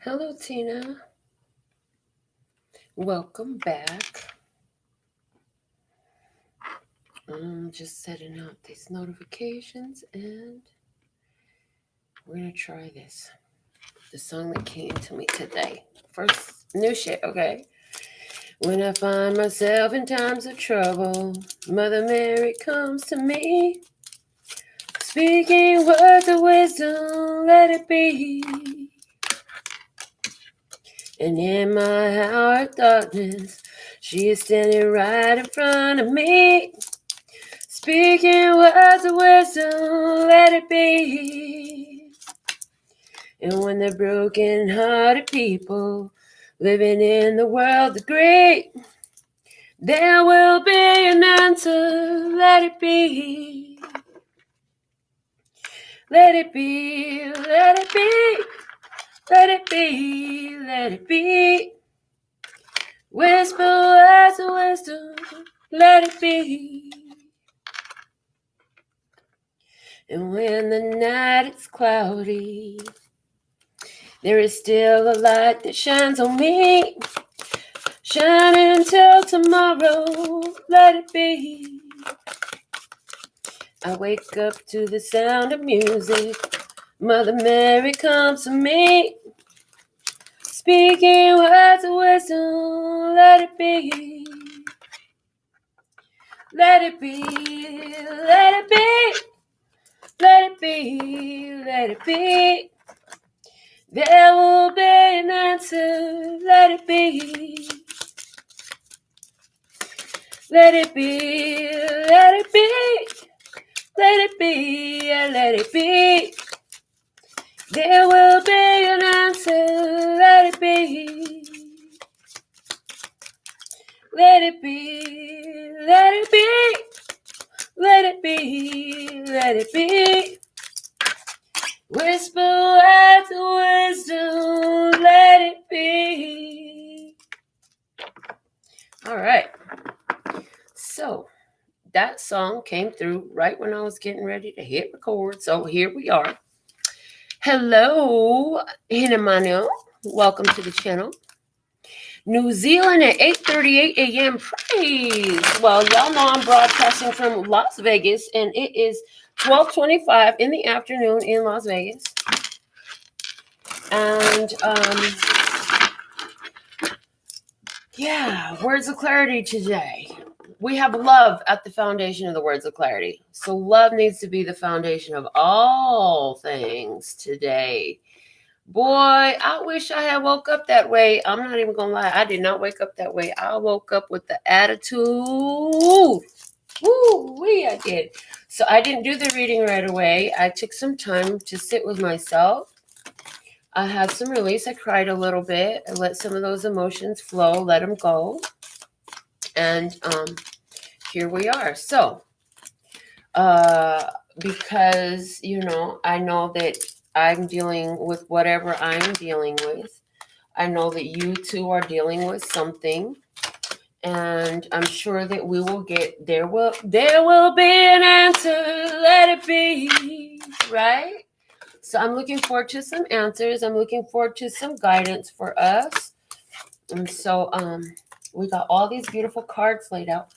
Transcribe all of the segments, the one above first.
Hello, Tina. Welcome back. I'm just setting up these notifications and we're going to try this. The song that came to me today. First, new shit, okay? When I find myself in times of trouble, Mother Mary comes to me, speaking words of wisdom, let it be. And in my hour of darkness, she is standing right in front of me, speaking words of wisdom, let it be. And when the broken-hearted people living in the world agree, there will be an answer, let it be. Let it be, let it be, let it be, let it be. Whisper words of wisdom, let it be. And when the night is cloudy, there is still a light that shines on me. Shine until tomorrow, let it be. I wake up to the sound of music. Mother Mary comes to me, speaking words of wisdom, let it be. Let it be, let it be, let it be, let it be. There will be an answer, let it be. Let it be, let it be, let it be, let it be. There will be an answer, let it be. Let it be, let it be, let it be, let it be. Whisper words of wisdom, let it be. All right. So that song came through right when I was getting ready to hit record. So here we are. Hello, Hinamano. Welcome to the channel. New Zealand at 8:38 a.m. Praise. Well, y'all know I'm broadcasting from Las Vegas, and it is 12:25 in the afternoon in Las Vegas. And yeah, words of clarity today. We have love at the foundation of the words of clarity. So love needs to be the foundation of all things today. Boy, I wish I had woke up that way. I'm not even going to lie. I did not wake up that way. I woke up with the attitude. Woo, I did. So I didn't do the reading right away. I took some time to sit with myself. I had some release. I cried a little bit. I let some of those emotions flow, let them go. And here we are. So, because, I know that I'm dealing with whatever I'm dealing with. I know that you too are dealing with something. And I'm sure that we will get, there will be an answer, let it be, right? So I'm looking forward to some answers. I'm looking forward to some guidance for us. And so we got all these beautiful cards laid out.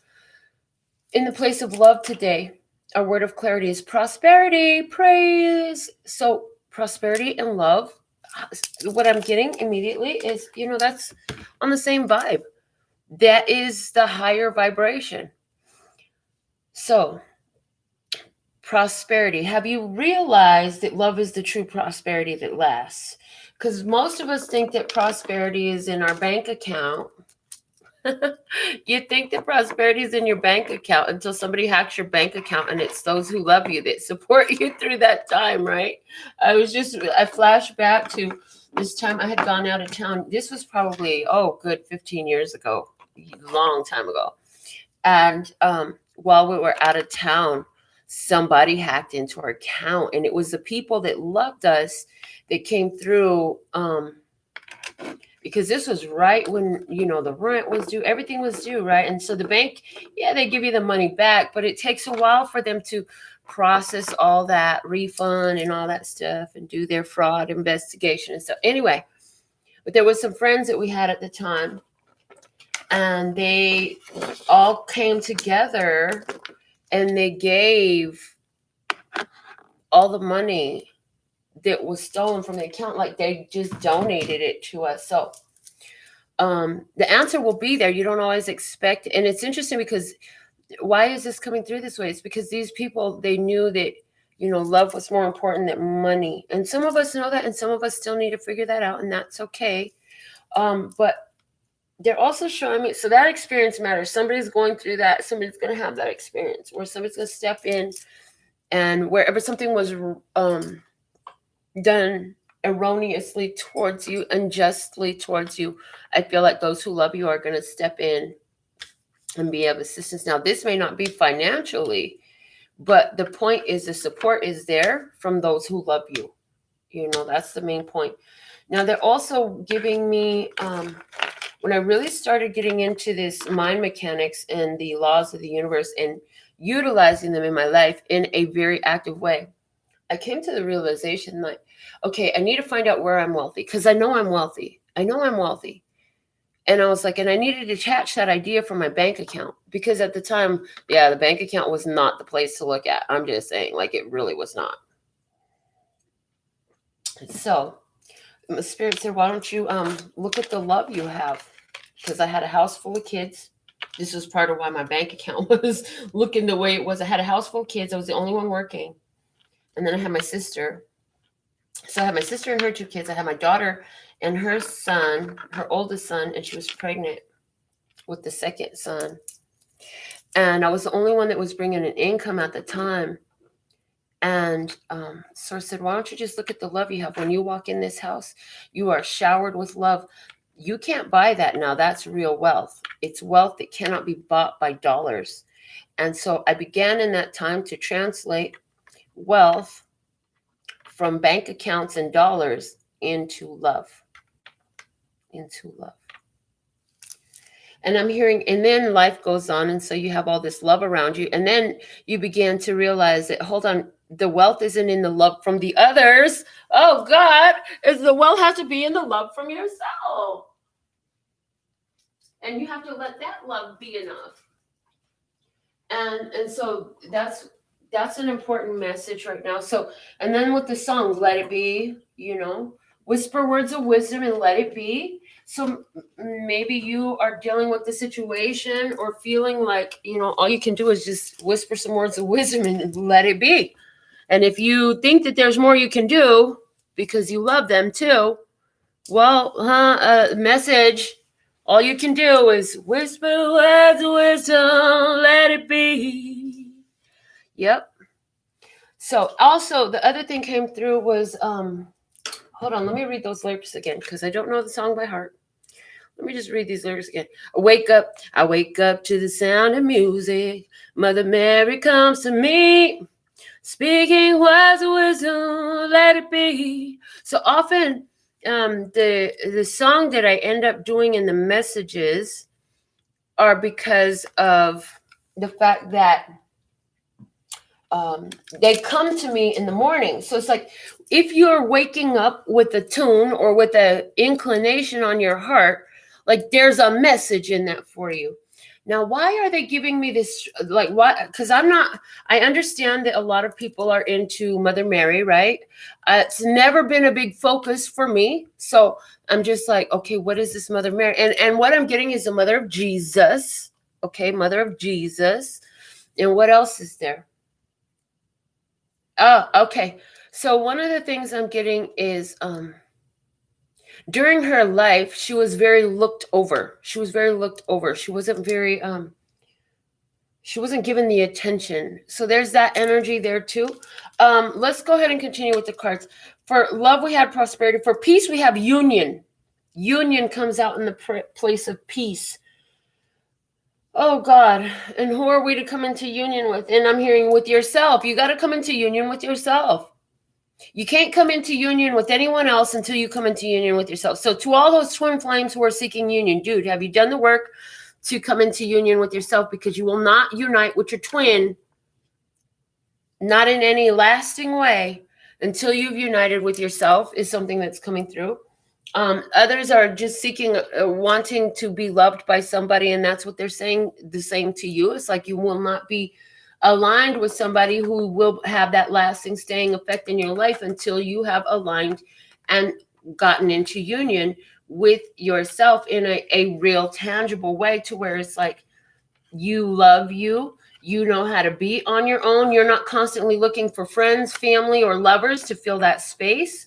In the place of love today, our word of clarity is prosperity, praise. So prosperity and love, what I'm getting immediately is, that's on the same vibe. That is the higher vibration. So prosperity. Have you realized that love is the true prosperity that lasts? Because most of us think that prosperity is in our bank account. You think that prosperity is in your bank account until somebody hacks your bank account, and it's those who love you that support you through that time, right? I flashed back to this time I had gone out of town. This was probably, good 15 years ago, long time ago. And while we were out of town, somebody hacked into our account, and it was the people that loved us that came through, because this was right when, the rent was due, everything was due, right? And so the bank, they give you the money back, but it takes a while for them to process all that refund and all that stuff and do their fraud investigation and stuff. Anyway, But there was some friends that we had at the time, and they all came together and they gave all the money that was stolen from the account. Like they just donated it to us. So the answer will be there. You don't always expect. And it's interesting because why is this coming through this way? It's because these people, they knew that, you know, love was more important than money. And some of us know that, and some of us still need to figure that out, and that's okay. But they're also showing me, so that experience matters. Somebody's going through that. Somebody's going to have that experience where somebody's going to step in, and wherever something was done erroneously towards you, unjustly towards you, I feel like those who love you are going to step in and be of assistance. Now, this may not be financially, but the point is the support is there from those who love you. You know, that's the main point. Now, they're also giving me, when I really started getting into this mind mechanics and the laws of the universe and utilizing them in my life in a very active way, I came to the realization that, okay, I need to find out where I'm wealthy, because I know I'm wealthy. I know I'm wealthy. And I was like, and I needed to detach that idea from my bank account, because at the time, yeah, the bank account was not the place to look at. I'm just saying, like, it really was not. So the Spirit said, why don't you look at the love you have? Because I had a house full of kids. This was part of why my bank account was looking the way it was. I had a house full of kids. I was the only one working. And then I had my sister. So I had my sister and her 2 kids. I had my daughter and her son, her oldest son, and she was pregnant with the second son. And I was the only one that was bringing an income at the time. And so I said, why don't you just look at the love you have? When you walk in this house, you are showered with love. You can't buy that now. That's real wealth. It's wealth that cannot be bought by dollars. And so I began in that time to translate wealth from bank accounts and dollars into love. Into love. And I'm hearing, and then life goes on. And so you have all this love around you. And then you begin to realize that, hold on, the wealth isn't in the love from the others. Oh God, is the wealth has to be in the love from yourself. And you have to let that love be enough. And so that's an important message right now. So, and then with the song, let it be, you know, whisper words of wisdom and let it be. So maybe you are dealing with the situation or feeling like, you know, all you can do is just whisper some words of wisdom and let it be. And if you think that there's more you can do because you love them too, well, message, all you can do is whisper words of wisdom, let it be. Yep. So also the other thing came through was, hold on, let me read those lyrics again because I don't know the song by heart. Let me just read these lyrics again. I wake up to the sound of music. Mother Mary comes to me, speaking words of wisdom, let it be. So often the song that I end up doing in the messages are because of the fact that they come to me in the morning. So it's like, if you're waking up with a tune or with an inclination on your heart, like there's a message in that for you. Now, why are they giving me this? Like, why? Because I understand that a lot of people are into Mother Mary, right? It's never been a big focus for me. So I'm just like, okay, what is this Mother Mary? And what I'm getting is the Mother of Jesus. Okay, Mother of Jesus. And what else is there? Oh, okay. So one of the things I'm getting is during her life, she was very looked over. She was very looked over. She wasn't very she wasn't given the attention. So there's that energy there too. Let's go ahead and continue with the cards. For love, we had prosperity. For peace, we have union. Union comes out in the place of peace. Oh God, and who are we to come into union with? And I'm hearing with yourself. You got to come into union with yourself. You can't come into union with anyone else until you come into union with yourself. So to all those twin flames who are seeking union, dude, have you done the work to come into union with yourself? Because you will not unite with your twin, not in any lasting way, until you've united with yourself, is something that's coming through. Others are just seeking, wanting to be loved by somebody, and that's what they're saying. The same to you. It's like you will not be aligned with somebody who will have that lasting, staying effect in your life until you have aligned and gotten into union with yourself in a real, tangible way, to where it's like you love you. You know how to be on your own. You're not constantly looking for friends, family, or lovers to fill that space.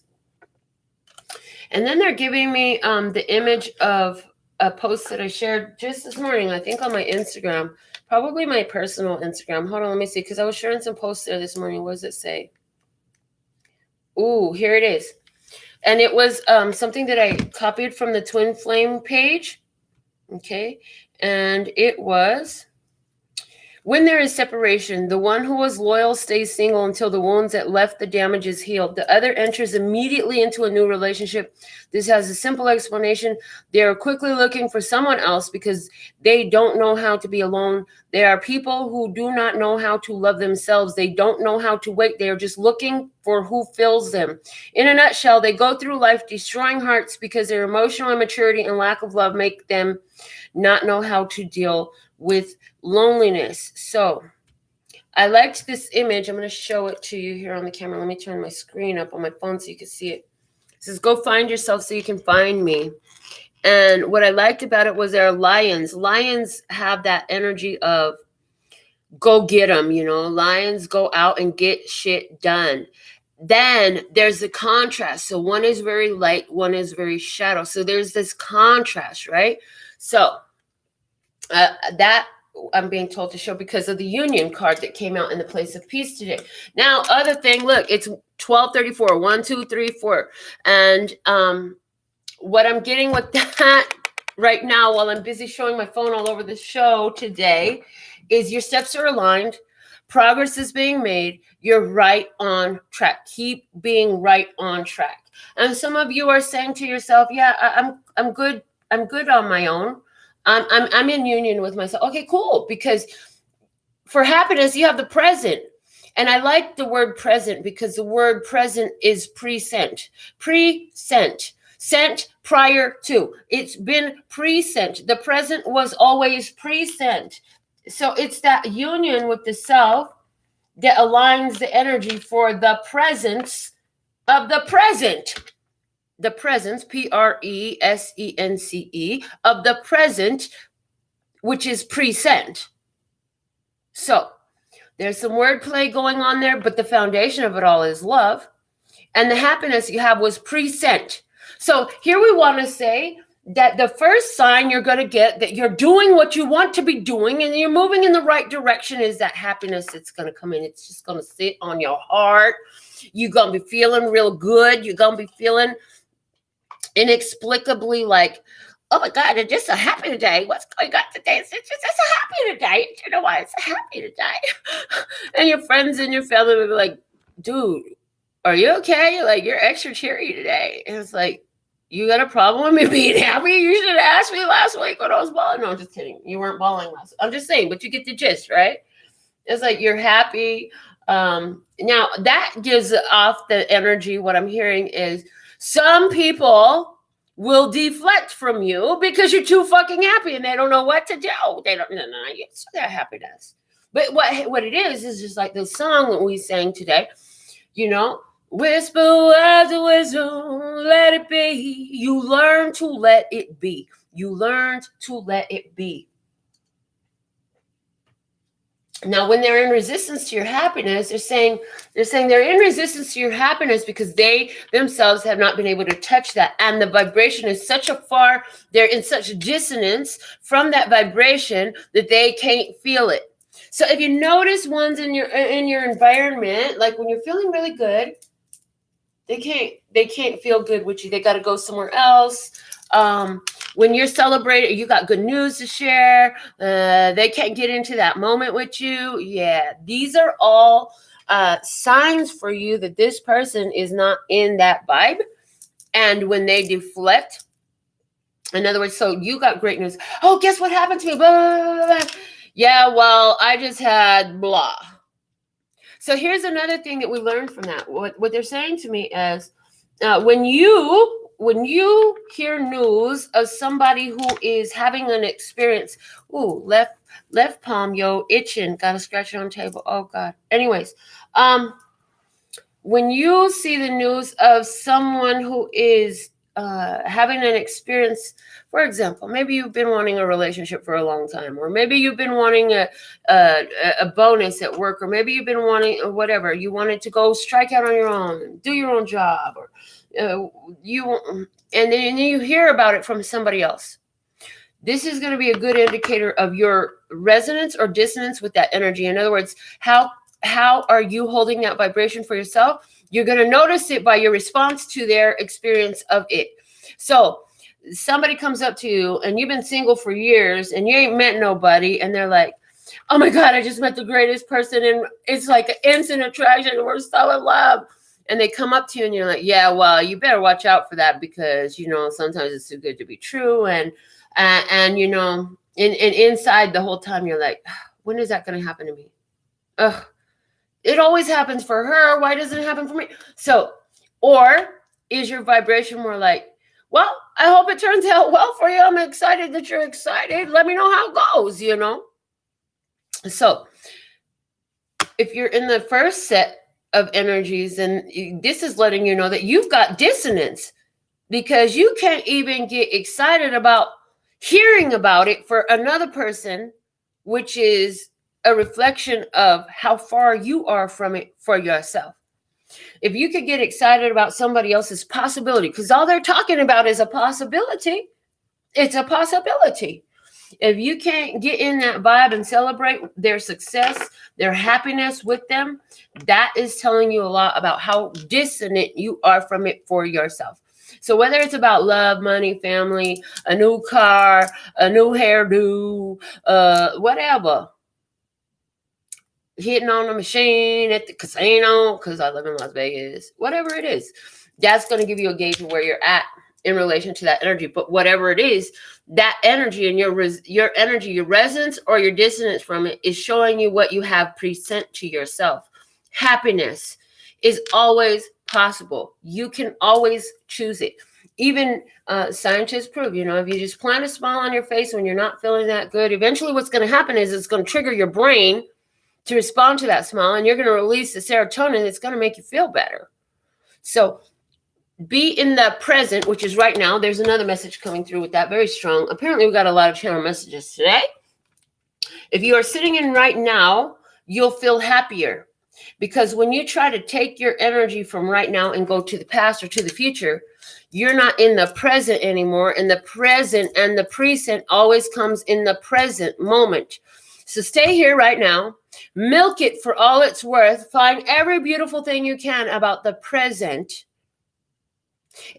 And then they're giving me the image of a post that I shared just this morning, I think on my Instagram, probably my personal Instagram. Hold on, let me see, because I was sharing some posts there this morning. What does it say? Ooh, here it is. And it was something that I copied from the Twin Flame page. Okay. And it was, when there is separation, the one who was loyal stays single until the wounds that left the damage is healed. The other enters immediately into a new relationship. This has a simple explanation. They are quickly looking for someone else because they don't know how to be alone. There are people who do not know how to love themselves. They don't know how to wait. They are just looking for who fills them. In a nutshell, they go through life destroying hearts because their emotional immaturity and lack of love make them not know how to deal with loneliness. So I liked this image. I'm going to show it to you here on the camera. Let me turn my screen up on my phone so you can see it. It says, go find yourself so you can find me. And what I liked about it was there are lions. Lions have that energy of go get them, you know. Lions go out and get shit done. Then there's the contrast. So one is very light, one is very shadow. So there's this contrast, right? So that I'm being told to show because of the union card that came out in the place of peace today. Now, other thing, look, it's 1234, 1, 2, 3, 4. And what I'm getting with that right now, while I'm busy showing my phone all over the show today, is your steps are aligned. Progress is being made. You're right on track. Keep being right on track. And some of you are saying to yourself, yeah, I'm good. I'm good on my own. I'm in union with myself. Okay, cool. Because for happiness, you have the present. And I like the word present because the word present is present. Present. Sent prior to. It's been present. The present was always present. So it's that union with the self that aligns the energy for the presence of the present. The presence, presence, of the present, which is present. So there's some wordplay going on there, but the foundation of it all is love. And the happiness you have was present. So here we want to say that the first sign you're going to get that you're doing what you want to be doing and you're moving in the right direction is that happiness that's going to come in. It's just going to sit on your heart. You're going to be feeling real good. You're going to be feeling inexplicably like, oh my God, it's just a happy day. What's going on today? It's a happy day. You know why it's a happy day? And your friends and your family will be like, dude, are you okay? Like, you're extra cheery today. And it's like, you got a problem with me being happy? You should have asked me last week when I was bawling. No, I'm just kidding. You weren't bawling last week. I'm just saying, but you get the gist, right? It's like you're happy. Now, that gives off the energy. What I'm hearing is some people will deflect from you because you're too fucking happy and they don't know what to do. They don't know. It's their happiness. But what it is just like the song that we sang today, you know, whisper words of wisdom, let it be. You learn to let it be. You learned to let it be. Now, when they're in resistance to your happiness, they're saying they're in resistance to your happiness because they themselves have not been able to touch that. And the vibration is they're in such dissonance from that vibration that they can't feel it. So if you notice ones in your environment, like when you're feeling really good, they can't feel good with you. They got to go somewhere else. When you're celebrating, you got good news to share. They can't get into that moment with you. Yeah, these are all signs for you that this person is not in that vibe. And when they deflect, in other words, so you got great news. Oh, guess what happened to me? Blah, blah, blah, blah. Yeah, well, I just had blah. So here's another thing that we learned from that. What they're saying to me is when you when you hear news of somebody who is having an experience, ooh, left palm, yo, itching, got a scratch on the table. Oh God. Anyways, when you see the news of someone who is having an experience, for example, maybe you've been wanting a relationship for a long time, or maybe you've been wanting a bonus at work, or maybe you've been wanting whatever, you wanted to go strike out on your own, do your own job, or and then you hear about it from somebody else. This is going to be a good indicator of your resonance or dissonance with that energy. In other words, how are you holding that vibration for yourself? You're going to notice it by your response to their experience of it. So somebody comes up to you and you've been single for years and you ain't met nobody, and they're like, oh my God, I just met the greatest person, and it's like an instant attraction, we're so in love. And they come up to you and you're like, yeah, well, you better watch out for that, because, you know, sometimes it's too good to be true. And you know, and inside the whole time you're like, when is that going to happen to me? Ugh, it always happens for her. Why doesn't it happen for me? So, or is your vibration more like, well, I hope it turns out well for you. I'm excited that you're excited. Let me know how it goes, you know? So if you're in the first set of energies, and this is letting you know that you've got dissonance, because you can't even get excited about hearing about it for another person, which is a reflection of how far you are from it for yourself. If you could get excited about somebody else's possibility, because all they're talking about is a possibility, it's a possibility. If you can't get in that vibe and celebrate their success, their happiness with them, that is telling you a lot about how dissonant you are from it for yourself. So whether it's about love, money, family, a new car, a new hairdo, whatever, hitting on a machine at the casino, because I live in Las Vegas, whatever it is, that's going to give you a gauge of where you're at in relation to that energy. But whatever it is, that energy and your energy, your resonance or your dissonance from it is showing you what you have present to yourself. Happiness is always possible. You can always choose it. Even scientists prove, you know, if you just plant a smile on your face when you're not feeling that good, eventually what's going to happen is it's going to trigger your brain to respond to that smile, and you're going to release the serotonin that's going to make you feel better. So be in the present, which is right now. There's another message coming through with that, very strong. Apparently, we got a lot of channel messages today. If you are sitting in right now, you'll feel happier, because when you try to take your energy from right now and go to the past or to the future, you're not in the present anymore. And the present and the present always comes in the present moment. So stay here right now, milk it for all it's worth, find every beautiful thing you can about the present.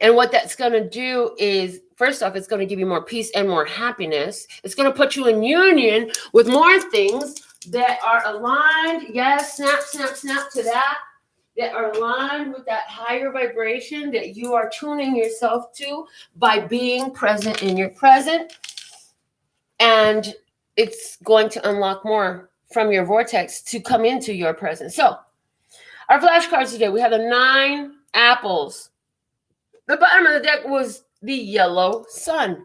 And what that's going to do is, first off, it's going to give you more peace and more happiness. It's going to put you in union with more things that are aligned. Yes, snap, snap, snap to that. That are aligned with that higher vibration that you are tuning yourself to by being present in your present. And it's going to unlock more from your vortex to come into your present. So our flashcards today, we have the 9 apples. The bottom of the deck was the yellow sun.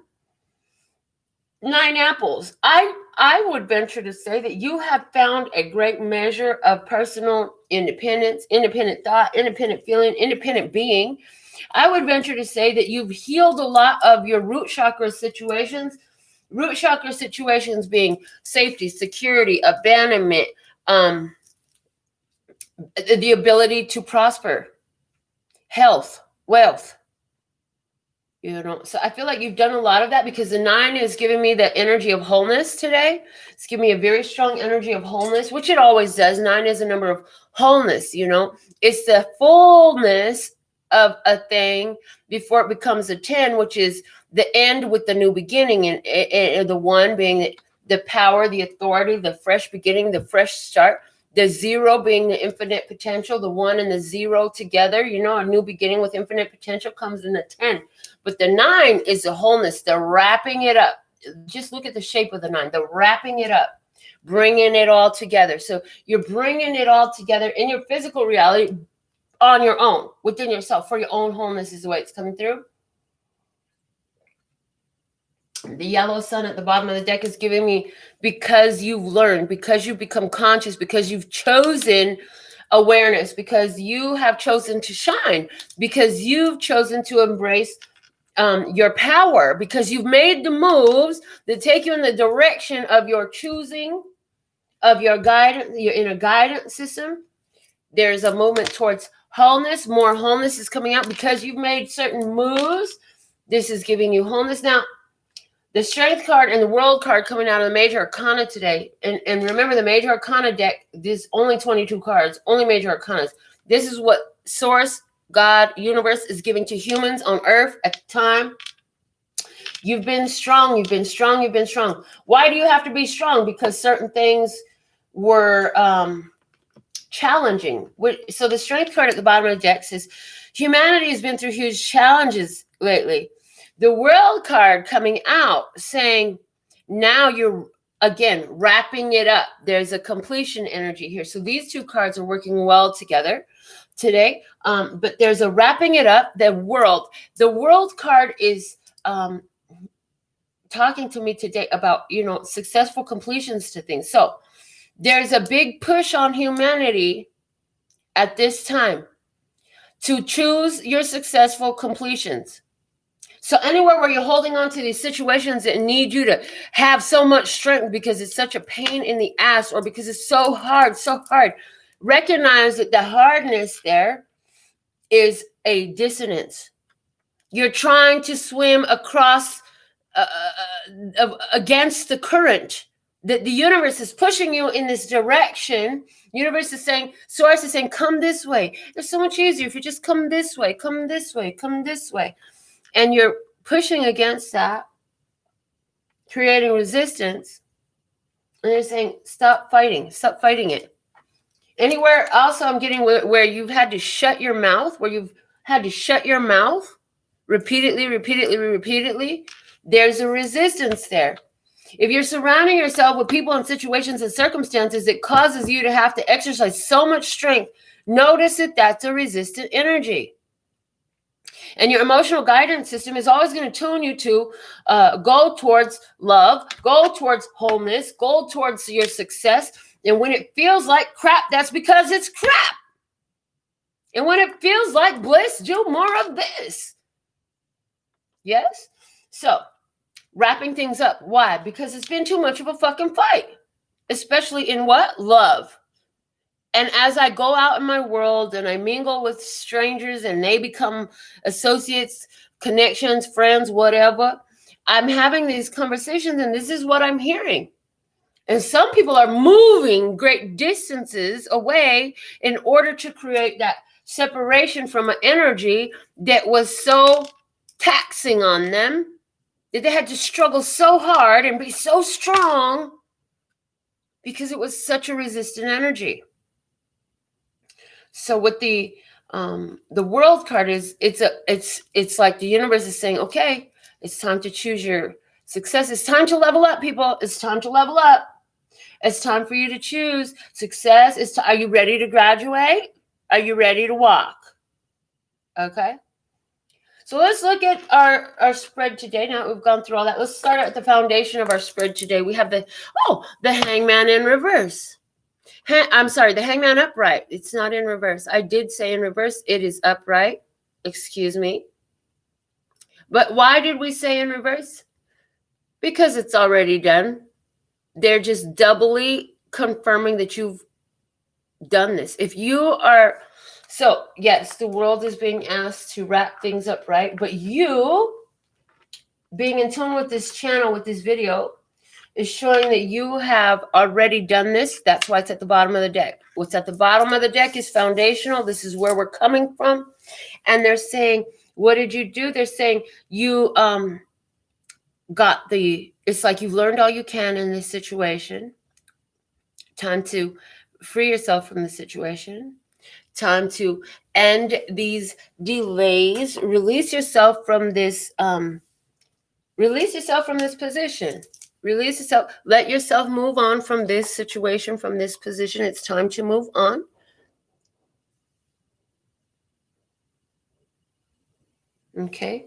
9 apples. I would venture to say that you have found a great measure of personal independence, independent thought, independent feeling, independent being. I would venture to say that you've healed a lot of your root chakra situations. Root chakra situations being safety, security, abandonment, the ability to prosper, health, wealth. You know, so I feel like you've done a lot of that, because the 9 is giving me the energy of wholeness today. It's giving me a very strong energy of wholeness, which it always does. 9 is a number of wholeness, you know. It's the fullness of a thing before it becomes a 10, which is the end with the new beginning. And the 1 being the power, the authority, the fresh beginning, the fresh start. The 0 being the infinite potential, the 1 and the 0 together, you know, a new beginning with infinite potential comes in the 10. But the 9 is the wholeness, the wrapping it up. Just look at the shape of the 9, the wrapping it up, bringing it all together. So you're bringing it all together in your physical reality on your own, within yourself, for your own wholeness is the way it's coming through. The yellow sun at the bottom of the deck is giving me, because you've learned, because you've become conscious, because you've chosen awareness, because you have chosen to shine, because you've chosen to embrace your power, because you've made the moves that take you in the direction of your choosing, of your guidance, your inner guidance system. There's a movement towards wholeness. More wholeness is coming out because you've made certain moves. This is giving you wholeness. Now, the Strength card and the World card coming out of the Major Arcana today. And remember, the Major Arcana deck, there's only 22 cards, only Major Arcanas. This is what Source, God, Universe is giving to humans on Earth at the time. You've been strong, you've been strong, you've been strong. Why do you have to be strong? Because certain things were challenging. So the Strength card at the bottom of the deck says, humanity has been through huge challenges lately. The World card coming out saying, now you're, again, wrapping it up. There's a completion energy here. So these two cards are working well together today. But there's a wrapping it up. The World card is talking to me today about, successful completions to things. So there's a big push on humanity at this time to choose your successful completions. So anywhere where you're holding on to these situations that need you to have so much strength because it's such a pain in the ass, or because it's so hard, recognize that the hardness there is a dissonance. You're trying to swim across against the current. That the universe is pushing you in this direction. Universe is saying, Source is saying, come this way. It's so much easier if you just come this way, come this way, come this way. And you're pushing against that, creating resistance. And they're saying, stop fighting it. Anywhere also I'm getting where you've had to shut your mouth, repeatedly, there's a resistance there. If you're surrounding yourself with people and situations and circumstances that causes you to have to exercise so much strength, notice that that's a resistant energy. And your emotional guidance system is always going to tune you to go towards love, go towards wholeness, go towards your success. And when it feels like crap, that's because it's crap. And when it feels like bliss, do more of this. Yes? So, wrapping things up. Why? Because it's been too much of a fucking fight. Especially in what? Love. And as I go out in my world and I mingle with strangers and they become associates, connections, friends, whatever, I'm having these conversations and this is what I'm hearing. And some people are moving great distances away in order to create that separation from an energy that was so taxing on them, that they had to struggle so hard and be so strong because it was such a resistant energy. So with the World card is it's like the universe is saying, okay, it's time to choose your success. It's time to level up, people. It's time to level up. It's time for you to choose success. Are you ready to graduate? Are you ready to walk? Okay. So let's look at our spread today. Now that we've gone through all that, let's start at the foundation of our spread today. We have the Hangman in reverse. I'm sorry, the Hangman upright. It's not in reverse. I did say in reverse. It is upright. Excuse me. But why did we say in reverse? Because it's already done. They're just doubly confirming that you've done this. So yes, the world is being asked to wrap things up right. But you being in tune with this channel, with this video, is showing that you have already done this. That's why it's at the bottom of the deck. What's at the bottom of the deck is foundational. This is where we're coming from. And they're saying, what did you do? They're saying you it's like you've learned all you can in this situation. Time to free yourself from the situation. Time to end these delays. Release yourself from this position. Release yourself. Let yourself move on from this situation, from this position. It's time to move on. Okay.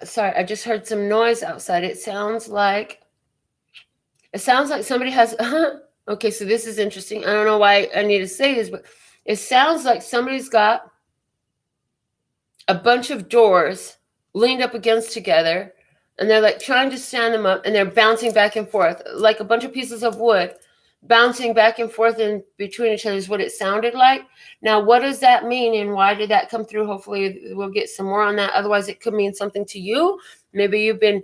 Sorry, I just heard some noise outside. It sounds like somebody has, okay, so this is interesting. I don't know why I need to say this, but it sounds like somebody's got a bunch of doors leaned up against together, and they're like trying to stand them up, and they're bouncing back and forth like a bunch of pieces of wood bouncing back and forth in between each other is what it sounded like. Now, what does that mean, and why did that come through? Hopefully we'll get some more on that. Otherwise, it could mean something to you. Maybe you've been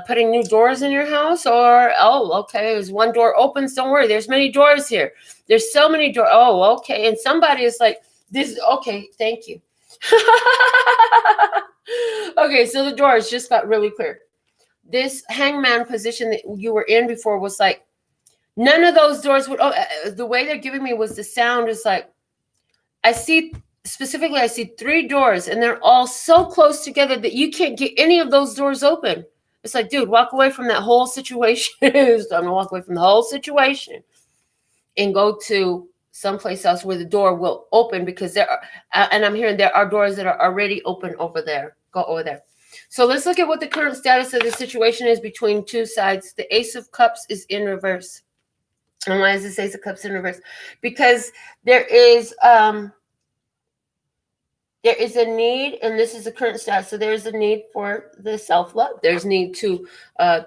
putting new doors in your house, or, oh, okay, there's one door opens. Don't worry, there's many doors here. There's so many doors. Oh, okay. And somebody is like, this, okay, thank you. Okay, so the doors just got really clear. This hangman position that you were in before was like, none of those doors would, the way they're giving me was the sound is like, I see 3 doors, and they're all so close together that you can't get any of those doors open. It's like, dude, walk away from that whole situation. I'm gonna walk away from the whole situation and go to someplace else where the door will open, because there are, and I'm hearing there are doors that are already open over there. Go over there. So let's look at what the current status of the situation is between two sides. The Ace of Cups is in reverse. And why is this Ace of Cups in reverse? Because there is a need, and this is the current status. So there's a need for the self-love. There's need to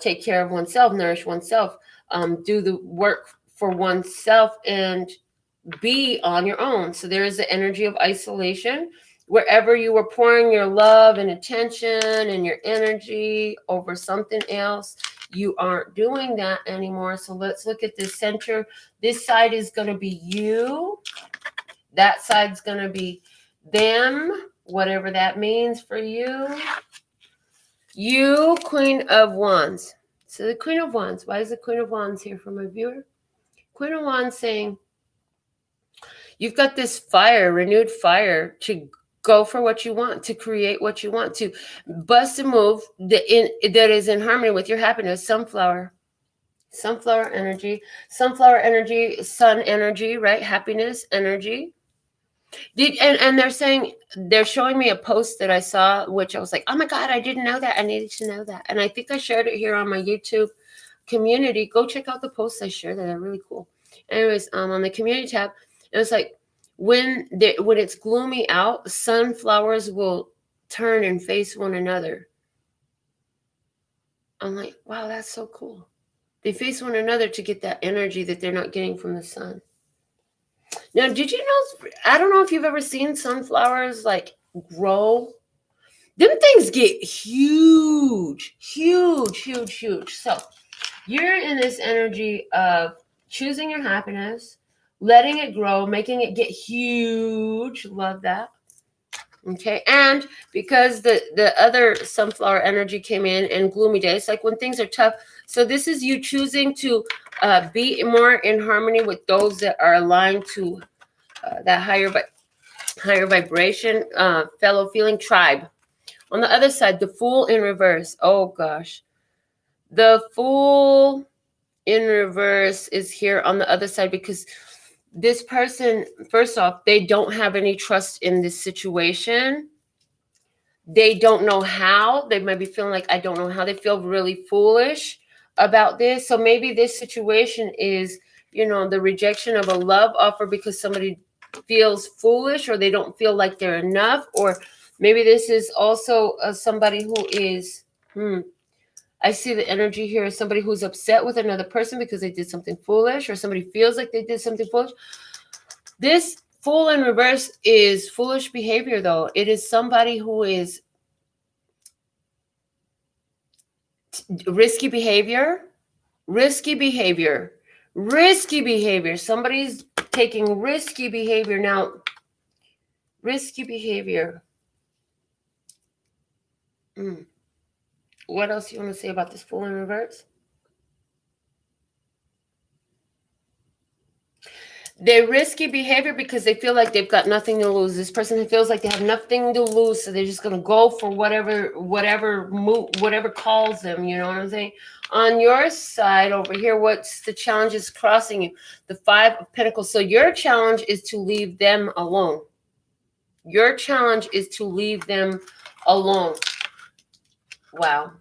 take care of oneself, nourish oneself, do the work for oneself, and be on your own. So there is the energy of isolation. Wherever you were pouring your love and attention and your energy over something else, you aren't doing that anymore. So let's look at the center. This side is going to be you. That side's going to be them, whatever that means for you. You, Queen of Wands. So the Queen of Wands. Why is the Queen of Wands here for my viewer? Queen of Wands saying, you've got this fire, renewed fire to go for what you want, to create what you want, to bust a move that is in harmony with your happiness. Sunflower energy, sun energy, right? Happiness energy. And they're showing me a post that I saw, which I was like, oh my God, I didn't know that. I needed to know that. And I think I shared it here on my YouTube community. Go check out the posts I shared. They're really cool. Anyways, on the community tab, it was like, when it's gloomy out, sunflowers will turn and face one another. I'm like, wow, that's so cool. They face one another to get that energy that they're not getting from the sun. Now, did you know, I don't know if you've ever seen sunflowers like grow. Them things get huge. So you're in this energy of choosing your happiness, letting it grow, making it get huge. Love that. Okay. And because the other sunflower energy came in and gloomy days, like when things are tough. So this is you choosing to be more in harmony with those that are aligned to that higher vibration, fellow feeling tribe. On the other side, the Fool in reverse. Oh gosh. The Fool in reverse is here on the other side because this person, first off, they don't have any trust in this situation. They don't know how. They might be feeling like, I don't know how. They feel really foolish about this. So maybe this situation is, the rejection of a love offer because somebody feels foolish, or they don't feel like they're enough. Or maybe this is also somebody who is, I see the energy here as somebody who's upset with another person because they did something foolish, or somebody feels like they did something foolish. This Fool in reverse is foolish behavior, though. It is somebody who is risky behavior. Somebody's taking risky behavior. Now, risky behavior. What else you want to say about this Fool in reverse? They're risky behavior because they feel like they've got nothing to lose. This person feels like they have nothing to lose, so they're just going to go for whatever calls them. You know what I'm saying? On your side over here, what's the challenges crossing you? The 5 of Pentacles. So your challenge is to leave them alone. Wow.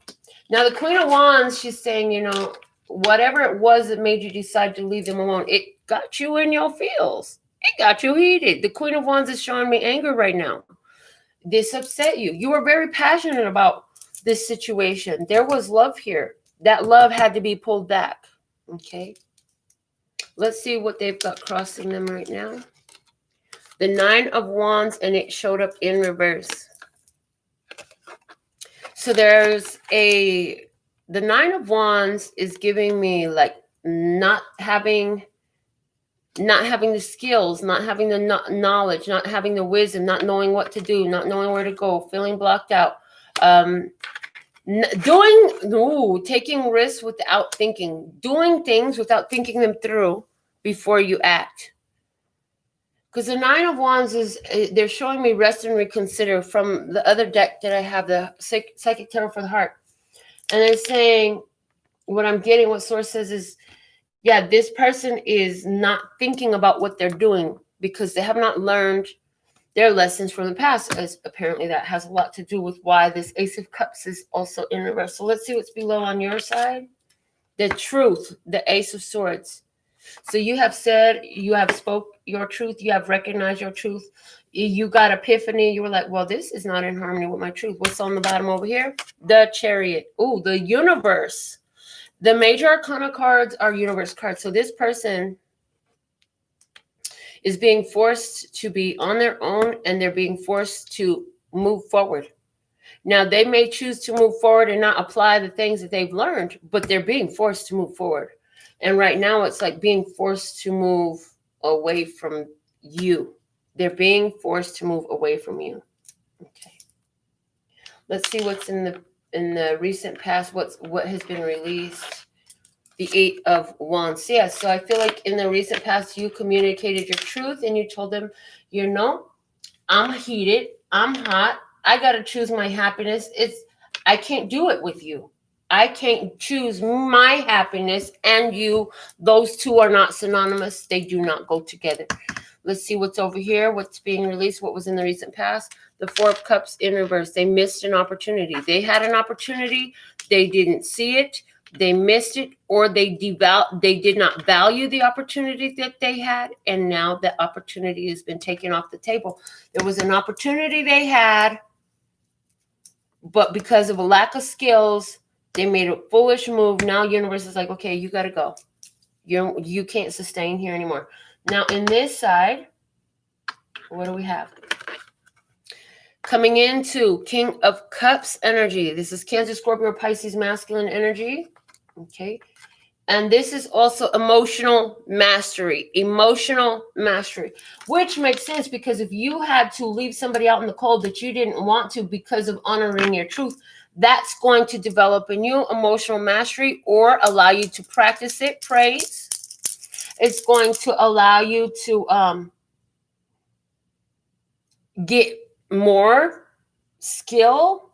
Now the Queen of Wands, she's saying, you know, whatever it was that made you decide to leave them alone, it got you in your feels. It got you heated. The Queen of Wands is showing me anger right now. This upset you. You were very passionate about this situation. There was love here. That love had to be pulled back. Okay. Let's see what they've got crossing them right now. The Nine of Wands, and it showed up in reverse. So there's the Nine of Wands is giving me like not having the skills, not having the knowledge, not having the wisdom, not knowing what to do, not knowing where to go, feeling blocked out, taking risks without thinking, doing things without thinking them through before you act. Because the Nine of Wands is, they're showing me rest and reconsider from the other deck that I have, the Psychic Tarot for the Heart. And they're saying, what I'm getting, what source says is, yeah, this person is not thinking about what they're doing because they have not learned their lessons from the past, as apparently that has a lot to do with why this Ace of Cups is also in reverse. So let's see what's below on your side. The truth, the Ace of Swords. So you have said, you have spoke your truth, you have recognized your truth, you got epiphany, you were like, well, this is not in harmony with my truth. What's on the bottom over here? The Chariot. Ooh, the universe. The major arcana cards are universe cards. So this person is being forced to be on their own, and they're being forced to move forward. Now, they may choose to move forward and not apply the things that they've learned, but they're being forced to move forward. And right now, it's like being forced to move away from you. They're being forced to move away from you. Okay. Let's see what's in the recent past. What has been released. The Eight of Wands. Yeah, so I feel like in the recent past, you communicated your truth and you told them, you know, I'm heated, I'm hot, I got to choose my happiness. I can't do it with you. I can't choose my happiness and you. Those two are not synonymous. They do not go together. Let's see what's over here, what's being released, what was in the recent past. The Four of Cups in reverse. They missed an opportunity. They had an opportunity. They didn't see it. They missed it, or they did not value the opportunity that they had, and now the opportunity has been taken off the table. There was an opportunity they had, but because of a lack of skills, they made a foolish move. Now universe is like, okay, you got to go. You can't sustain here anymore. Now in this side, what do we have? Coming into King of Cups energy. This is Cancer, Scorpio, Pisces, masculine energy. Okay. And this is also emotional mastery, which makes sense because if you had to leave somebody out in the cold that you didn't want to because of honoring your truth, that's going to develop in you emotional mastery or allow you to practice it, praise. It's going to allow you to get more skill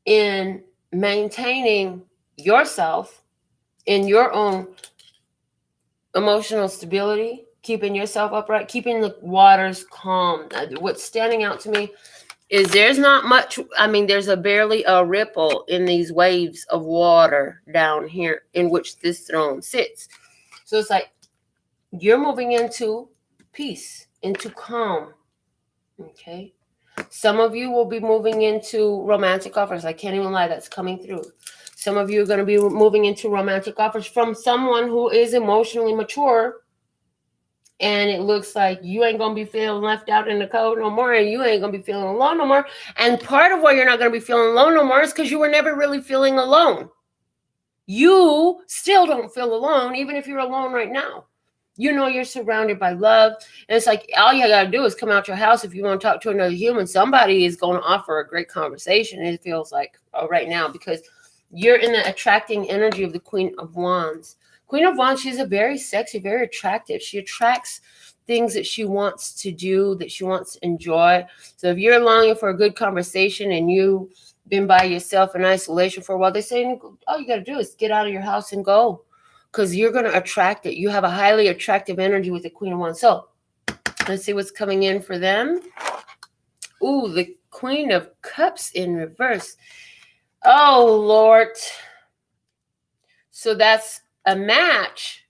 in maintaining yourself in your own emotional stability, keeping yourself upright, keeping the waters calm. What's standing out to me is there's not much, there's barely a ripple in these waves of water down here in which this throne sits. So it's like you're moving into peace, into calm. Okay. Some of you will be moving into romantic offers. I can't even lie, that's coming through. Some of you are going to be moving into romantic offers from someone who is emotionally mature. And it looks like you ain't going to be feeling left out in the cold no more. And you ain't going to be feeling alone no more. And part of why you're not going to be feeling alone no more is because you were never really feeling alone. You still don't feel alone, even if you're alone right now. You know you're surrounded by love. And it's like all you got to do is come out your house if you want to talk to another human. Somebody is going to offer a great conversation, it feels like right now, because you're in the attracting energy of the Queen of Wands. Queen of Wands, she's a very sexy, very attractive. She attracts things that she wants to do, that she wants to enjoy. So if you're longing for a good conversation and you've been by yourself in isolation for a while, they're saying all you got to do is get out of your house and go, because you're going to attract it. You have a highly attractive energy with the Queen of Wands. So let's see what's coming in for them. Ooh, the Queen of Cups in reverse. Oh, Lord. So that's a match,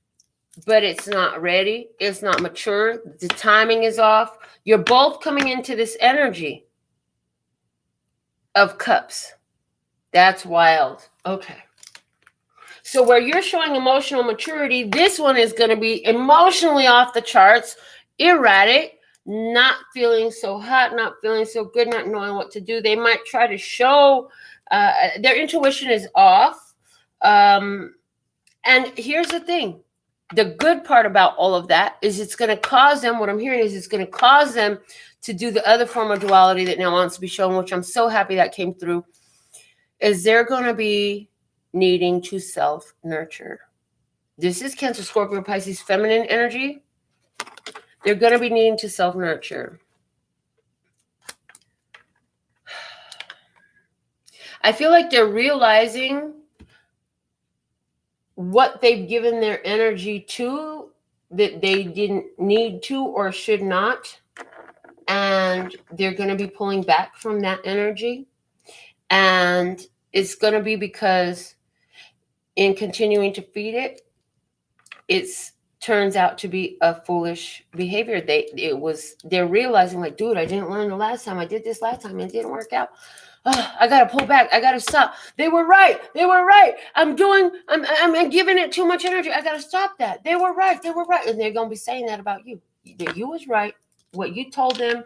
but it's not ready. It's not mature. The timing is off. You're both coming into this energy of cups. That's wild. Okay. So where you're showing emotional maturity, this one is going to be emotionally off the charts, erratic, not feeling so hot, not feeling so good, not knowing what to do. They might try to show their intuition is off. And here's the thing. The good part about all of that is it's going to cause them, what I'm hearing is it's going to cause them to do the other form of duality that now wants to be shown, which I'm so happy that came through, is they're going to be needing to self-nurture. This is Cancer, Scorpio, Pisces, feminine energy. They're going to be needing to self-nurture. I feel like they're realizing what they've given their energy to that they didn't need to or should not. And they're going to be pulling back from that energy. And it's going to be because in continuing to feed it, it's turns out to be a foolish behavior. They're realizing like, dude, I didn't learn the last time. I did this last time. It didn't work out. Oh, I gotta pull back. I gotta stop. They were right. I'm giving it too much energy. I gotta stop that. They were right. And they're gonna be saying that about you. That you was right. What you told them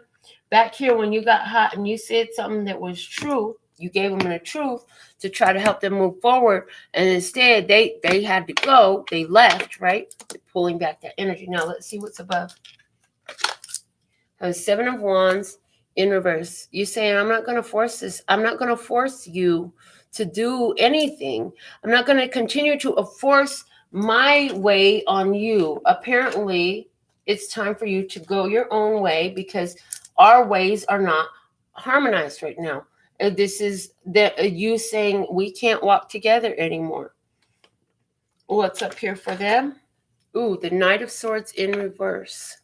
back here when you got hot and you said something that was true, you gave them the truth to try to help them move forward. And instead they had to go. They left, right? They're pulling back that energy. Now let's see what's above. I have 7 of Wands in reverse. You're saying, I'm not going to force this. I'm not going to force you to do anything. I'm not going to continue to force my way on you. Apparently, it's time for you to go your own way because our ways are not harmonized right now. This is you saying we can't walk together anymore. What's up here for them? Ooh, the Knight of Swords in reverse.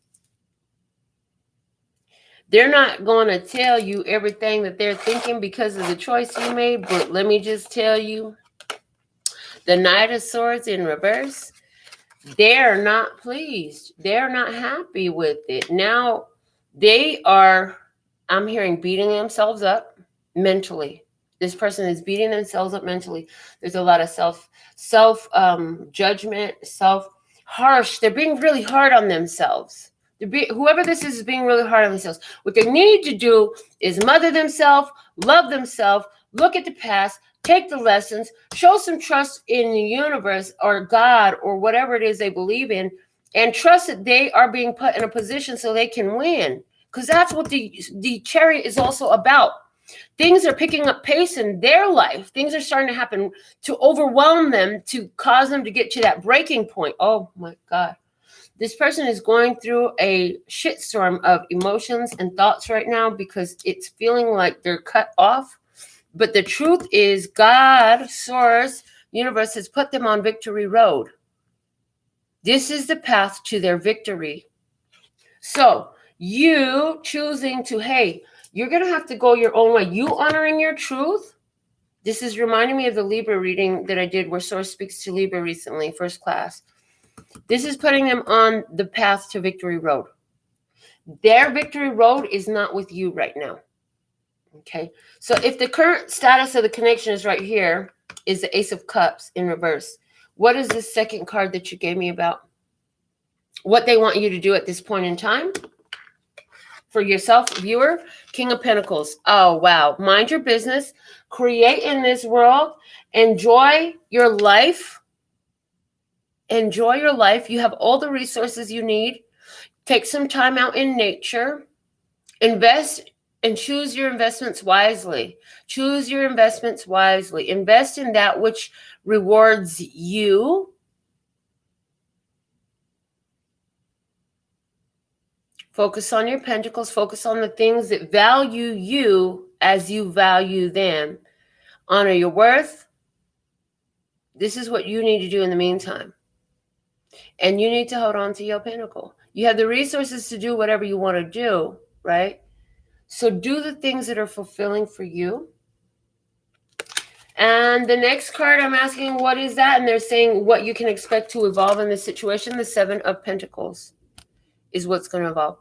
They're not going to tell you everything that they're thinking because of the choice you made, but let me just tell you, the Knight of Swords in reverse, they're not pleased. They're not happy with it. Now, they are, I'm hearing, beating themselves up mentally. This person is beating themselves up mentally. There's a lot of self-judgment, harsh. They're being really hard on themselves. Whoever this is being really hard on themselves. What they need to do is mother themselves, love themselves, look at the past, take the lessons, show some trust in the universe or God or whatever it is they believe in, and trust that they are being put in a position so they can win. Because that's what the Chariot is also about. Things are picking up pace in their life. Things are starting to happen to overwhelm them, to cause them to get to that breaking point. Oh my God. This person is going through a shitstorm of emotions and thoughts right now because it's feeling like they're cut off. But the truth is God, Source, Universe has put them on victory road. This is the path to their victory. So you choosing to, hey, you're going to have to go your own way. You honoring your truth. This is reminding me of the Libra reading that I did where Source speaks to Libra recently, first class. This is putting them on the path to victory road. Their victory road is not with you right now. Okay. So if the current status of the connection is right here, is the Ace of Cups in reverse. What is the second card that you gave me about what they want you to do at this point in time? For yourself, viewer, King of Pentacles. Oh, wow. Mind your business. Create in this world. Enjoy your life. Enjoy your life. You have all the resources you need. Take some time out in nature. Invest and choose your investments wisely. Choose your investments wisely. Invest in that which rewards you. Focus on your pentacles. Focus on the things that value you as you value them. Honor your worth. This is what you need to do in the meantime. And you need to hold on to your pentacle. You have the resources to do whatever you want to do, right? So do the things that are fulfilling for you. And the next card, I'm asking, what is that? And they're saying what you can expect to evolve in this situation. The Seven of Pentacles is what's going to evolve.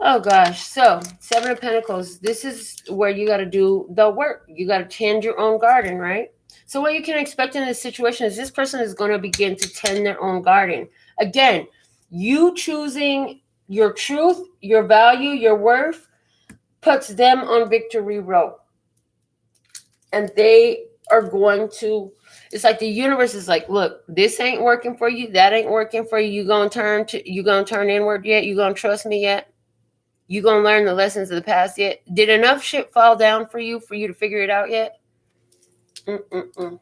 Oh, gosh. So, Seven of Pentacles. This is where you got to do the work. You got to tend your own garden, right? So what you can expect in this situation is this person is going to begin to tend their own garden. Again, you choosing your truth, your value, your worth, puts them on victory road. And they are going to, it's like the universe is like, look, this ain't working for you. That ain't working for you. You gonna turn inward yet? You gonna trust me yet? You gonna learn the lessons of the past yet? Did enough shit fall down for you to figure it out yet? You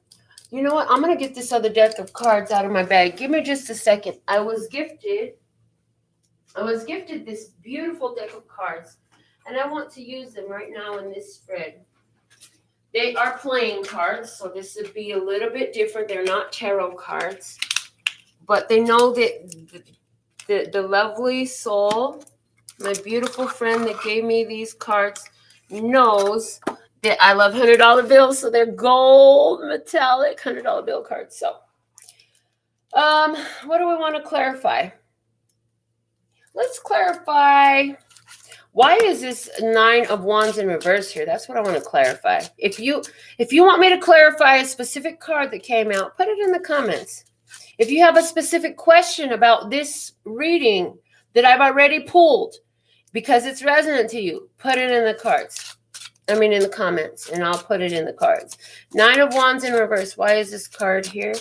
know what? I'm gonna get this other deck of cards out of my bag. Give me just a second. I was gifted this beautiful deck of cards, and I want to use them right now in this spread. They are playing cards, so this would be a little bit different. They're not tarot cards, but they know that the lovely soul, my beautiful friend that gave me these cards, knows that I love $100 bills, so they're gold, metallic $100 bill cards. So, what do we want to clarify? Let's clarify, why is this Nine of Wands in reverse here? That's what I want to clarify. If you want me to clarify a specific card that came out, put it in the comments. If you have a specific question about this reading that I've already pulled because it's resonant to you, put it in the cards. In the comments, and I'll put it in the cards. Nine of Wands in reverse. Why is this card here?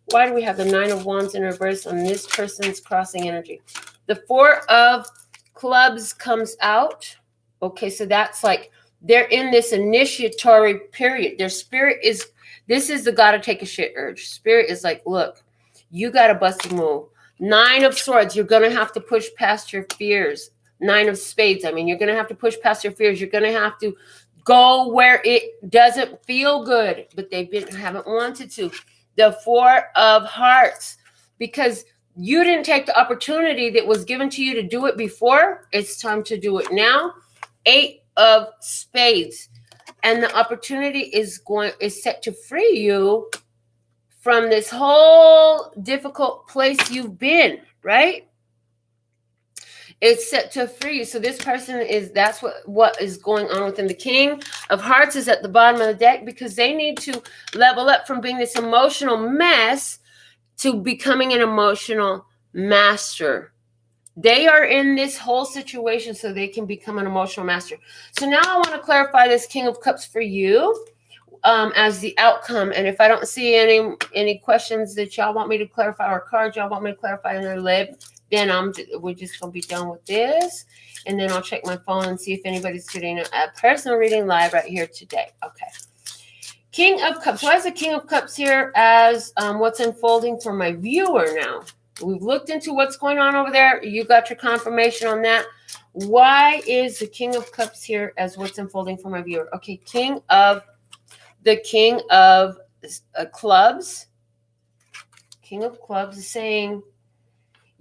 Why do we have the Nine of Wands in reverse on this person's crossing energy? The Four of Clubs comes out. Okay, so that's like they're in this initiatory period. Their spirit is, this is the gotta take a shit urge. Spirit is like, look, you gotta bust a move. Nine of Swords, you're gonna have to push past your fears. Nine of Spades, you're gonna have to push past your fears. You're gonna have to go where it doesn't feel good, but haven't wanted to. The Four of Hearts, because you didn't take the opportunity that was given to you to do it before. It's time to do it now. Eight of Spades, and the opportunity is set to free you from this whole difficult place you've been, right? It's set to free you. So this person that's what is going on with them. The King of Hearts is at the bottom of the deck because they need to level up from being this emotional mess to becoming an emotional master. They are in this whole situation so they can become an emotional master. So now I want to clarify this King of Cups for you as the outcome. And if I don't see any questions that y'all want me to clarify or cards y'all want me to clarify in their lib, then we're just going to be done with this. And then I'll check my phone and see if anybody's getting a personal reading live right here today. Okay. King of Cups. Why is the King of Cups here as what's unfolding for my viewer now? We've looked into what's going on over there. You got your confirmation on that. Why is the King of Cups here as what's unfolding for my viewer? Okay, King of Clubs. King of Clubs is saying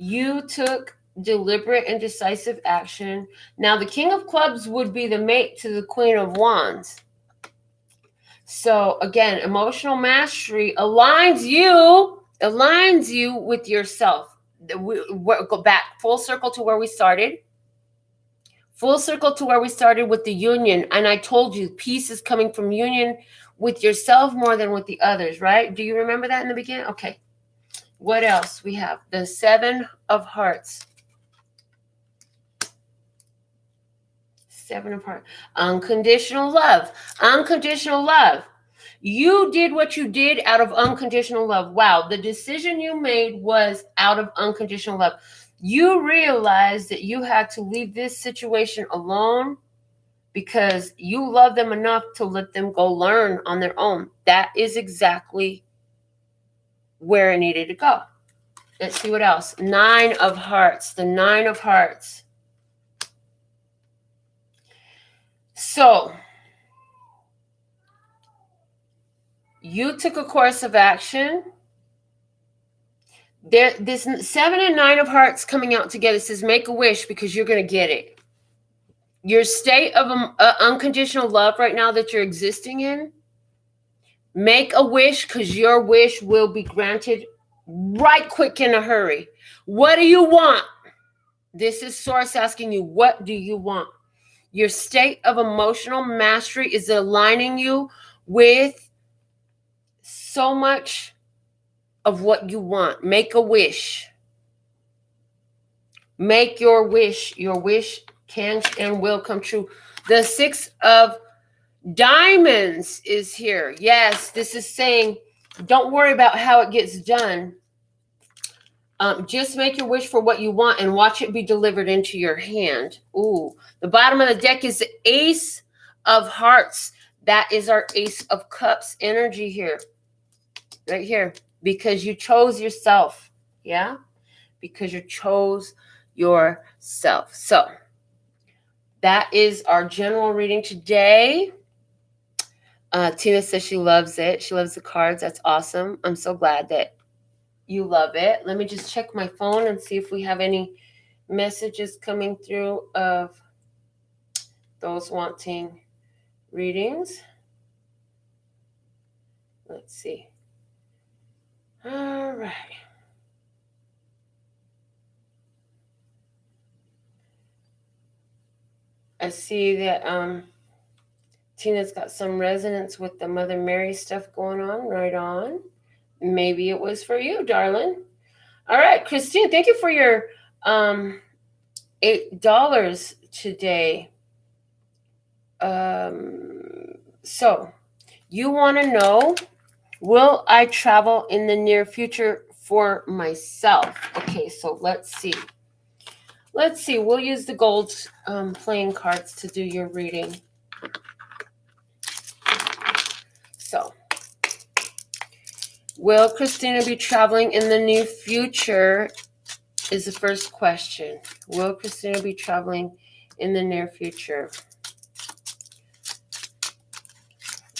you took deliberate and decisive action. Now, the King of Clubs would be the mate to the Queen of Wands. So, again, emotional mastery aligns you with yourself. We go back full circle to where we started. Full circle to where we started with the union. And I told you, peace is coming from union with yourself more than with the others, right? Do you remember that in the beginning? Okay. What else? We have the Seven of Hearts. Seven of Hearts. Unconditional love. Unconditional love. You did what you did out of unconditional love. Wow. The decision you made was out of unconditional love. You realized that you had to leave this situation alone because you love them enough to let them go learn on their own. That is exactly where it needed to go. Let's see what else. Nine of Hearts. The Nine of Hearts. So, you took a course of action. This 7 and 9 of Hearts coming out together says make a wish because you're going to get it. Your state of unconditional love right now that you're existing in, Make a wish, because your wish will be granted right quick in a hurry. What do you want? This is Source asking you, what do you want? Your state of emotional mastery is aligning you with so much of what you want. Make a wish. Make your wish. Your wish can and will come true. The 6 of Diamonds is here. Yes, this is saying, don't worry about how it gets done. Just make your wish for what you want and watch it be delivered into your hand. Ooh, the bottom of the deck is the Ace of Hearts. That is our Ace of Cups energy here. Right here. Because you chose yourself. Yeah? Because you chose yourself. So, that is our general reading today. Tina says she loves it. She loves the cards. That's awesome. I'm so glad that you love it. Let me just check my phone and see if we have any messages coming through of those wanting readings. Let's see. All right. I see that Tina's got some resonance with the Mother Mary stuff going on. Right on. Maybe it was for you, darling. All right, Christine, thank you for your $8 today. So you want to know, will I travel in the near future for myself? Okay, so let's see. Let's see. We'll use the gold playing cards to do your reading. So, will Christina be traveling in the near future is the first question. Will Christina be traveling in the near future?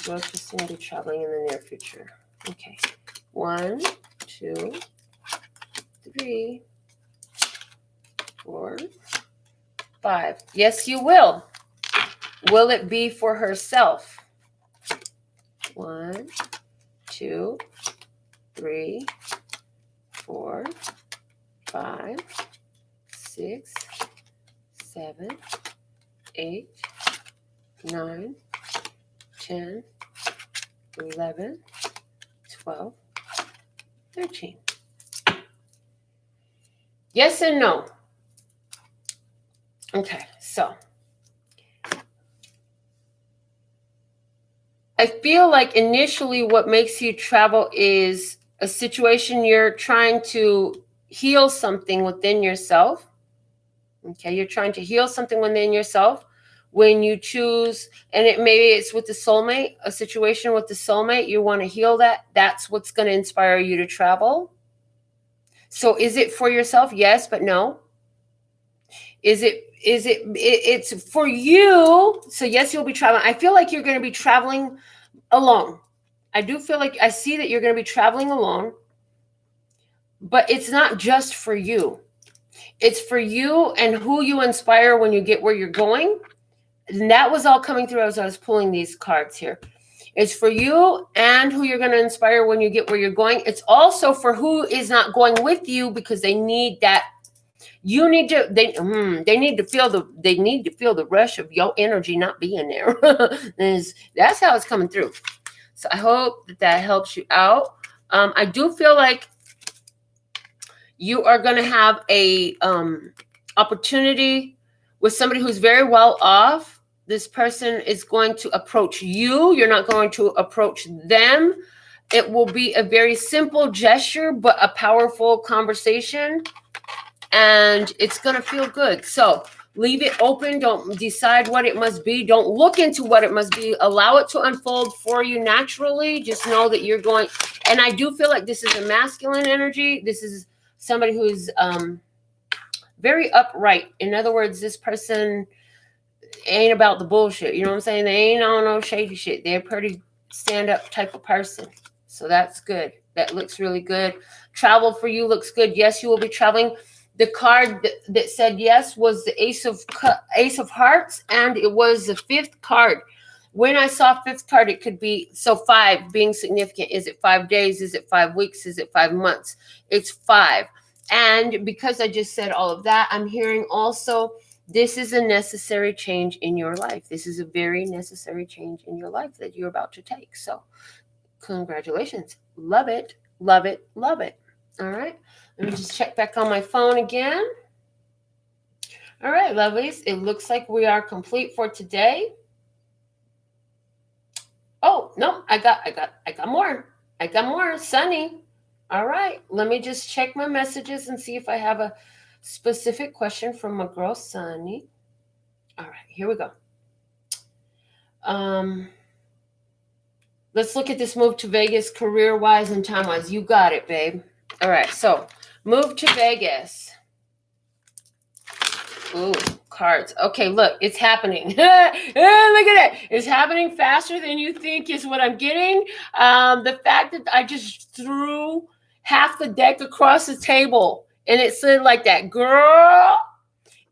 Will Christina be traveling in the near future? Okay. 1, 2, 3, 4, 5. Yes, you will. Will it be for herself? 1, 2, 3, 4, 5, 6, 7, 8, 9, 10, 11, 12, 13. Yes and no. Okay, so I feel like initially what makes you travel is a situation you're trying to heal something within yourself. Okay, you're trying to heal something within yourself when you choose, and maybe it's with the soulmate, a situation with the soulmate, you want to heal that. That's what's going to inspire you to travel. So is it for yourself? Yes, but no. It's for you. So yes, you'll be traveling. I feel like you're going to be traveling alone. I do feel like I see that you're going to be traveling alone, but it's not just for you. It's for you and who you inspire when you get where you're going. And that was all coming through as I was pulling these cards here. It's for you and who you're going to inspire when you get where you're going. It's also for who is not going with you, because they need that. You need to. They need to feel the rush of your energy not being there. That's how it's coming through. So I hope that helps you out. I do feel like you are going to have a opportunity with somebody who's very well off. This person is going to approach you. You're not going to approach them. It will be a very simple gesture, but a powerful conversation. And it's going to feel good. So leave it open. Don't decide what it must be. Don't look into what it must be. Allow it to unfold for you naturally. Just know that you're going. And I do feel like this is a masculine energy. This is somebody who is very upright. In other words, this person ain't about the bullshit. You know what I'm saying? They ain't on no shady shit. They're a pretty stand-up type of person. So that's good. That looks really good. Travel for you looks good. Yes, you will be traveling. The card that said yes was the Ace of Hearts, and it was the 5th card. When I saw fifth card, it could be, so 5 being significant. Is it 5 days? Is it 5 weeks? Is it 5 months? It's 5. And because I just said all of that, I'm hearing also, this is a necessary change in your life. This is a very necessary change in your life that you're about to take. So congratulations. Love it. Love it. Love it. All right. Let me just check back on my phone again. All right, lovelies. It looks like we are complete for today. Oh, no, I got more. I got more. Sunny. All right. Let me just check my messages and see if I have a specific question from my girl Sunny. All right, here we go. Let's look at this move to Vegas career-wise and time-wise. You got it, babe. All right, so move to Vegas. Ooh, cards. Okay, look, it's happening. Look at that. It's happening faster than you think is what I'm getting. The fact that I just threw half the deck across the table and it slid like that. Girl,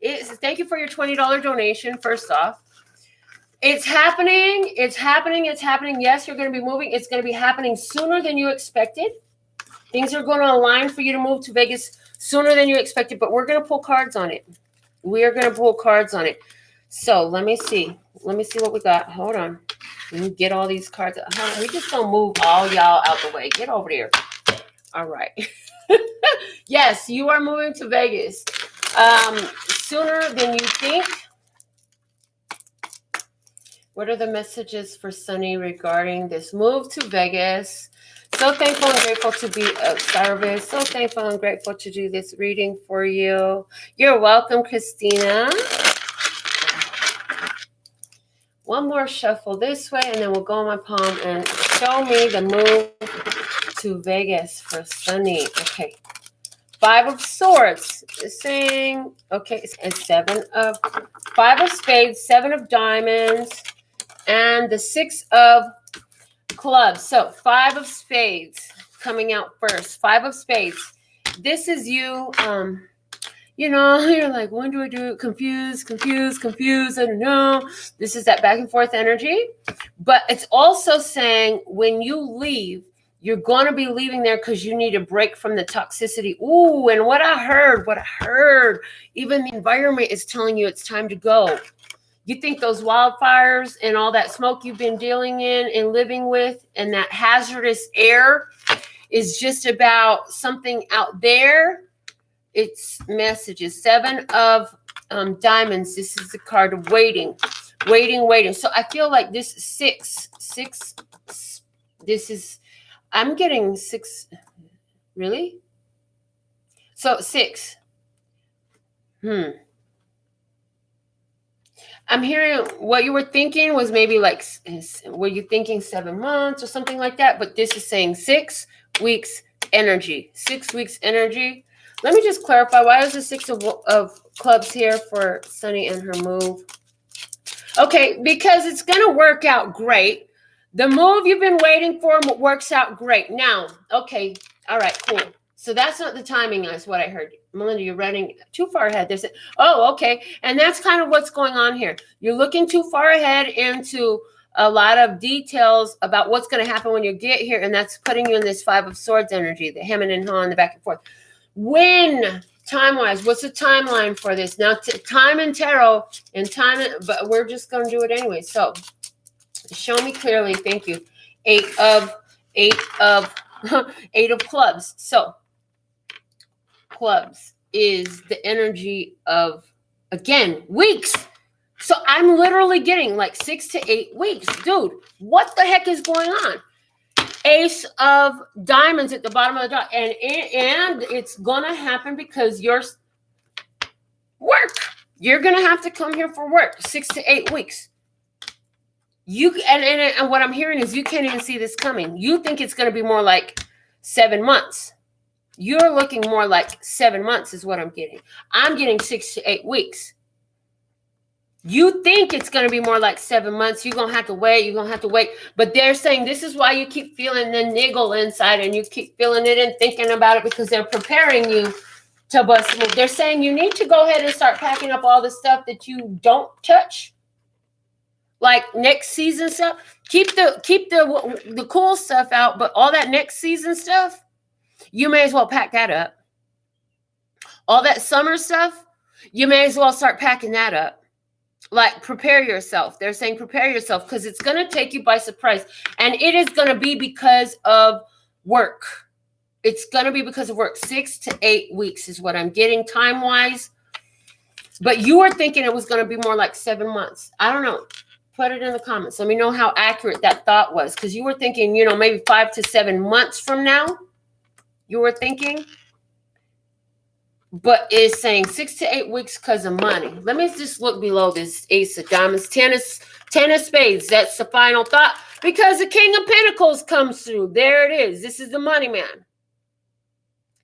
thank you for your $20 donation, first off. It's happening. It's happening. It's happening. Yes, you're going to be moving. It's going to be happening sooner than you expected. Things are going to align for you to move to Vegas sooner than you expected, but we're going to pull cards on it. We are going to pull cards on it. So let me see. Let me see what we got. Hold on. Let me get all these cards. We just going to move all y'all out the way. Get over there. All right. Yes, you are moving to Vegas sooner than you think. What are the messages for Sunny regarding this move to Vegas? So thankful and grateful to be of service. So thankful and grateful to do this reading for you. You're welcome, Christina. One more shuffle this way, and then we'll go on my palm and show me the move to Vegas for Sunny. Okay. 5 of Swords is saying, okay, it's 5 of Spades, 7 of Diamonds, and the 6 of Clubs. So 5 of Spades coming out first. 5 of Spades. This is you. You know, you're like, when do I do it? Confused. I don't know. This is that back and forth energy. But it's also saying when you leave, you're going to be leaving there because you need a break from the toxicity. Ooh, and what I heard, even the environment is telling you it's time to go. You think those wildfires and all that smoke you've been dealing in and living with and that hazardous air is just about something out there. It's messages. 7 of Diamonds. This is the card of waiting. So I feel like this 6. This is, I'm getting 6. Really? So 6. I'm hearing what you were thinking was maybe like, were you thinking 7 months or something like that? But this is saying 6 weeks energy. 6 weeks energy. Let me just clarify. Why is the 6 of Clubs here for Sunny and her move? Okay, because it's going to work out great. The move you've been waiting for works out great. Now, okay, all right, cool. So that's not the timing, is what I heard. Melinda, you're running too far ahead. There's okay. And that's kind of what's going on here. You're looking too far ahead into a lot of details about what's going to happen when you get here, and that's putting you in this 5 of Swords energy, the hemming and hawing, the back and forth. When, time-wise, what's the timeline for this? Now, time and tarot, but we're just going to do it anyway. So, show me clearly. Thank you. 8 of Clubs. So, Clubs is the energy of, again, weeks. So, I'm literally getting like 6 to 8 weeks. Dude, what the heck is going on? Ace of Diamonds at the bottom of the deck. And it's going to happen because you're going to have to come here for work. 6 to 8 weeks. And what I'm hearing is you can't even see this coming. You think it's going to be more like 7 months. You're looking more like 7 months is what I'm getting. I'm getting 6 to 8 weeks. You think it's going to be more like 7 months. You're going to have to wait. But they're saying this is why you keep feeling the niggle inside and you keep feeling it and thinking about it because they're preparing you to bust move. They're saying you need to go ahead and start packing up all the stuff that you don't touch. like next season stuff. Keep the cool stuff out, but all that next season stuff, you may as well pack that up. All that summer stuff, you may as well start packing that up. Like, prepare yourself. They're saying prepare yourself because it's going to take you by surprise. And it is going to be because of work. It's going to be because of work. 6 to 8 weeks is what I'm getting time-wise. But you were thinking it was going to be more like 7 months. I don't know. Put it in the comments. Let me know how accurate that thought was. Because you were thinking, you know, maybe 5 to 7 months from now. You were thinking. But it's saying 6 to 8 weeks because of money. Let me just look below this Ace of Diamonds. Ten of Spades. That's the final thought. Because the King of Pentacles comes through. There it is. This is the money man.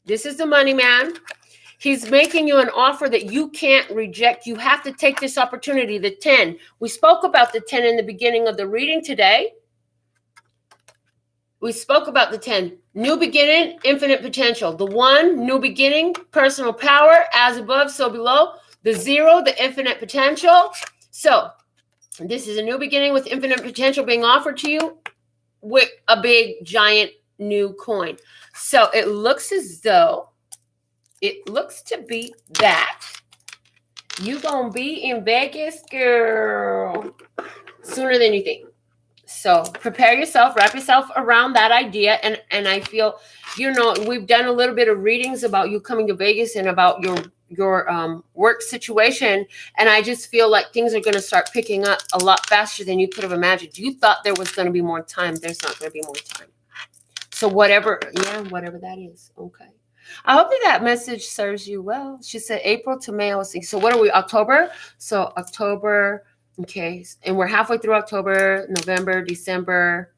This is the money man. He's making you an offer that you can't reject. You have to take this opportunity. The 10. We spoke about the 10 in the beginning of the reading today. We spoke about the 10. New beginning, infinite potential. The 1, new beginning, personal power, as above, so below. The 0, the infinite potential. So, this is a new beginning with infinite potential being offered to you with a big, giant, new coin. So, it looks as though, it looks to be that you're going to be in Vegas, girl, sooner than you think. So prepare yourself, wrap yourself around that idea. And I feel, you know, we've done a little bit of readings about you coming to Vegas and about your work situation. And I just feel like things are going to start picking up a lot faster than you could have imagined. You thought there was going to be more time. There's not going to be more time. So whatever that is. Okay. I hope that message serves you well. She said April to May. I was thinking, so what are we, October? So October. Okay, and we're halfway through October, November, December,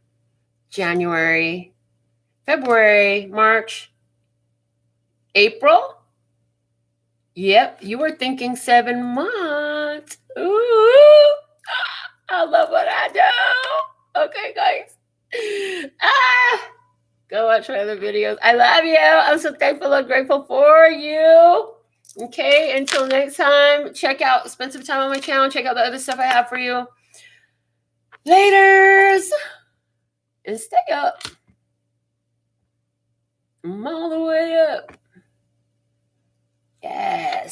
January, February, March, April. Yep, you were thinking 7 months. Ooh, I love what I do. Okay, guys. Go watch my other videos. I love you. I'm so thankful and grateful for you. Okay, until next time, spend some time on my channel, check out the other stuff I have for you. Laters! And stay up. I'm all the way up. Yes.